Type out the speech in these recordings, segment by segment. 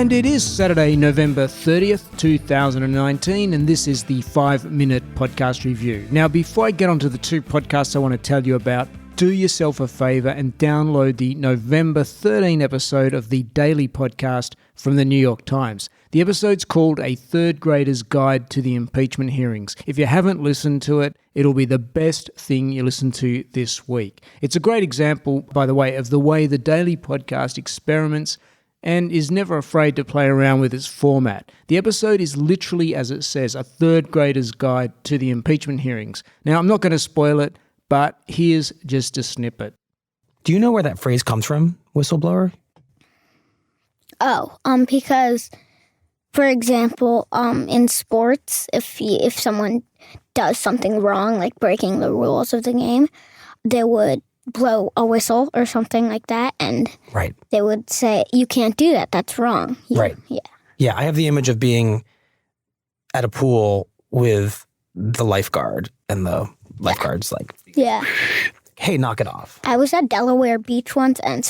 And it is Saturday, November 30th, 2019, and this is the 5-Minute Podcast Review. Now, before I get onto the two podcasts I want to tell you about, do yourself a favour and download the November 13 episode of the Daily Podcast from the New York Times. The episode's called A Third Grader's Guide to the Impeachment Hearings. If you haven't listened to it, it'll be the best thing you listen to this week. It's a great example, by the way, of the way the Daily Podcast experiments and is never afraid to play around with its format. The episode is literally, as it says, a third grader's guide to the impeachment hearings. Now, I'm not going to spoil it, but here's just a snippet. Do you know where that phrase comes from, whistleblower? Because, for example, in sports, if someone does something wrong, like breaking the rules of the game, they would blow a whistle or something like that, and they would say, you can't do that, that's wrong. Yeah, I have the image of being at a pool with the lifeguard, and the lifeguard's like, hey, knock it off. I was at Delaware Beach once, and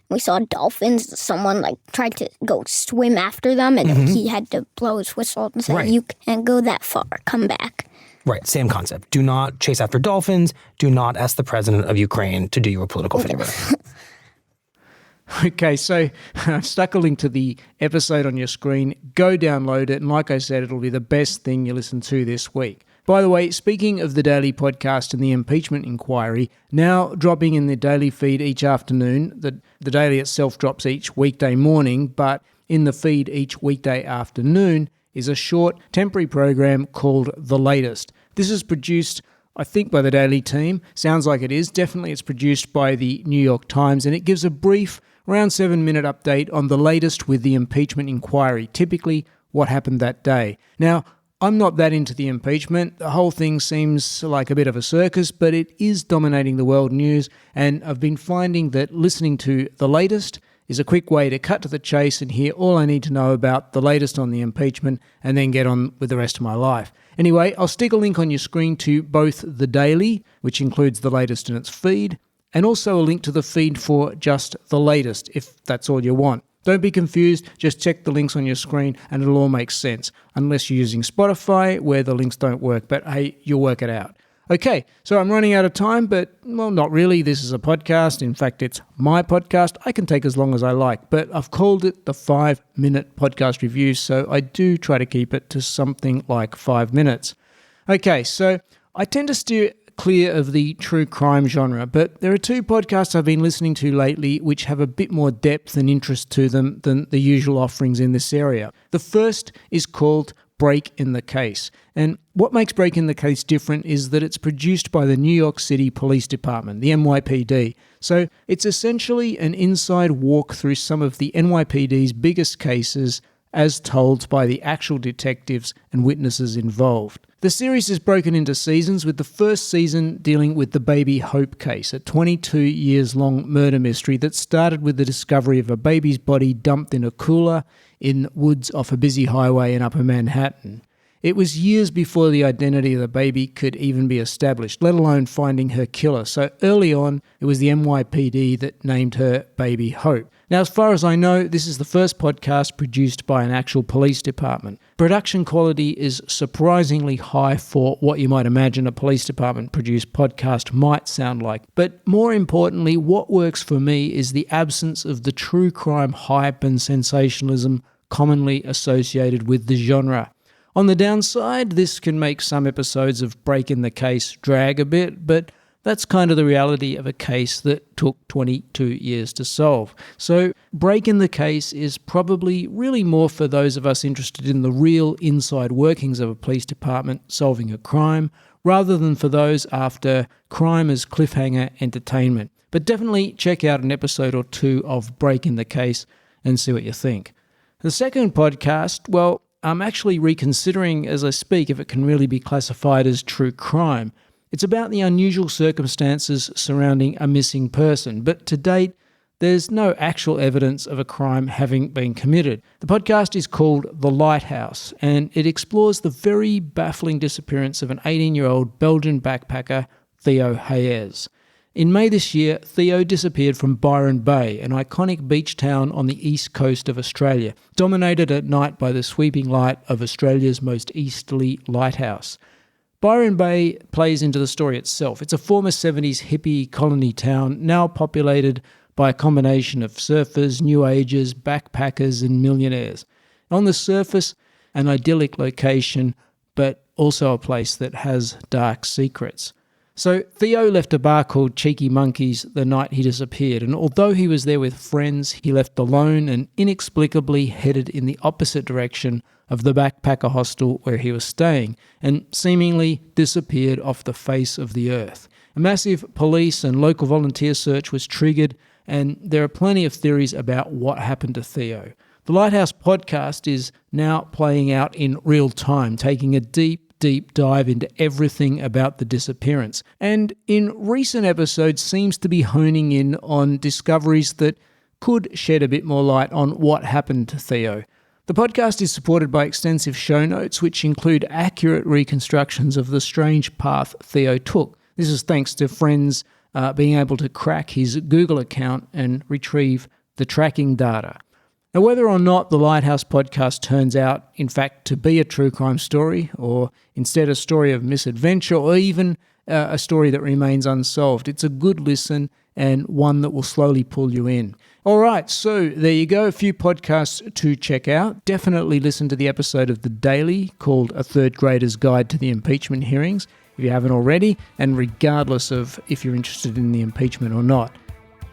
we saw dolphins. Someone tried to go swim after them, and he had to blow his whistle and say, you can't go that far, come back. Right, same concept. Do not chase after dolphins. Do not ask the president of Ukraine to do you a political favor. Okay, so I've stuck a link to the episode on your screen. Go download it, and like I said, it'll be the best thing you listen to this week. By the way, speaking of the Daily Podcast and the impeachment inquiry, now dropping in the Daily feed each afternoon. The Daily itself drops each weekday morning, but in the feed each weekday afternoon is a short temporary program called The Latest. This is produced, I think, by the Daily team. Sounds like it is. Definitely it's produced by the New York Times, and it gives a brief, around 7-minute update on the latest with the impeachment inquiry, typically what happened that day. Now, I'm not that into the impeachment. The whole thing seems like a bit of a circus, but it is dominating the world news, and I've been finding that listening to The Latest is a quick way to cut to the chase and hear all I need to know about the latest on the impeachment and then get on with the rest of my life. Anyway, I'll stick a link on your screen to both The Daily, which includes The Latest in its feed, and also a link to the feed for just The Latest, if that's all you want. Don't be confused, just check the links on your screen and it'll all make sense, unless you're using Spotify where the links don't work, but hey, you'll work it out. Okay, so I'm running out of time, but, well, not really. This is a podcast. In fact, it's my podcast. I can take as long as I like, but I've called it the 5-Minute Podcast Review, so I do try to keep it to something like 5 minutes. Okay, so I tend to steer clear of the true crime genre, but there are two podcasts I've been listening to lately which have a bit more depth and interest to them than the usual offerings in this area. The first is called Break in the Case. And what makes Break in the Case different is that it's produced by the New York City Police Department, the NYPD. So it's essentially an inside walk through some of the NYPD's biggest cases as told by the actual detectives and witnesses involved. The series is broken into seasons, with the first season dealing with the Baby Hope case, a 22 years long murder mystery that started with the discovery of a baby's body dumped in a cooler in woods off a busy highway in Upper Manhattan. It was years before the identity of the baby could even be established, let alone finding her killer. So early on, it was the NYPD that named her Baby Hope. Now, as far as I know, this is the first podcast produced by an actual police department. Production quality is surprisingly high for what you might imagine a police department-produced podcast might sound like. But more importantly, what works for me is the absence of the true crime hype and sensationalism commonly associated with the genre. On the downside, this can make some episodes of Break in the Case drag a bit, but that's kind of the reality of a case that took 22 years to solve. So Break in the Case is probably really more for those of us interested in the real inside workings of a police department solving a crime, rather than for those after crime as cliffhanger entertainment. But definitely check out an episode or two of Break in the Case and see what you think. The second podcast, well, I'm actually reconsidering as I speak if it can really be classified as true crime. It's about the unusual circumstances surrounding a missing person, but to date, there's no actual evidence of a crime having been committed. The podcast is called The Lighthouse, and it explores the very baffling disappearance of an 18-year-old Belgian backpacker, Theo Hayes. In May this year, Theo disappeared from Byron Bay, an iconic beach town on the east coast of Australia, dominated at night by the sweeping light of Australia's most easterly lighthouse. Byron Bay plays into the story itself. It's a former 70s hippie colony town, now populated by a combination of surfers, new agers, backpackers and millionaires. On the surface, an idyllic location, but also a place that has dark secrets. So Theo left a bar called Cheeky Monkeys the night he disappeared, and although he was there with friends, he left alone and inexplicably headed in the opposite direction of the backpacker hostel where he was staying, and seemingly disappeared off the face of the earth. A massive police and local volunteer search was triggered, and there are plenty of theories about what happened to Theo. The Lighthouse podcast is now playing out in real time, taking a deep dive into everything about the disappearance, and in recent episodes seems to be honing in on discoveries that could shed a bit more light on what happened to Theo. The podcast is supported by extensive show notes, which include accurate reconstructions of the strange path Theo took. This is thanks to friends being able to crack his Google account and retrieve the tracking data. Now, whether or not the Lighthouse podcast turns out, in fact, to be a true crime story, or instead a story of misadventure, or even a story that remains unsolved, it's a good listen and one that will slowly pull you in. All right, so there you go, a few podcasts to check out. Definitely listen to the episode of The Daily called A Third Grader's Guide to the Impeachment Hearings, if you haven't already, and regardless of if you're interested in the impeachment or not.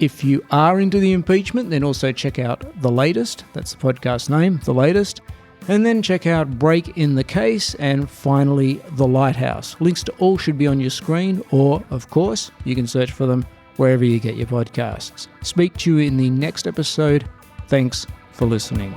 If you are into the impeachment, then also check out The Latest. That's the podcast name, The Latest. And then check out Break in the Case and finally The Lighthouse. Links to all should be on your screen, or, of course, you can search for them wherever you get your podcasts. Speak to you in the next episode. Thanks for listening.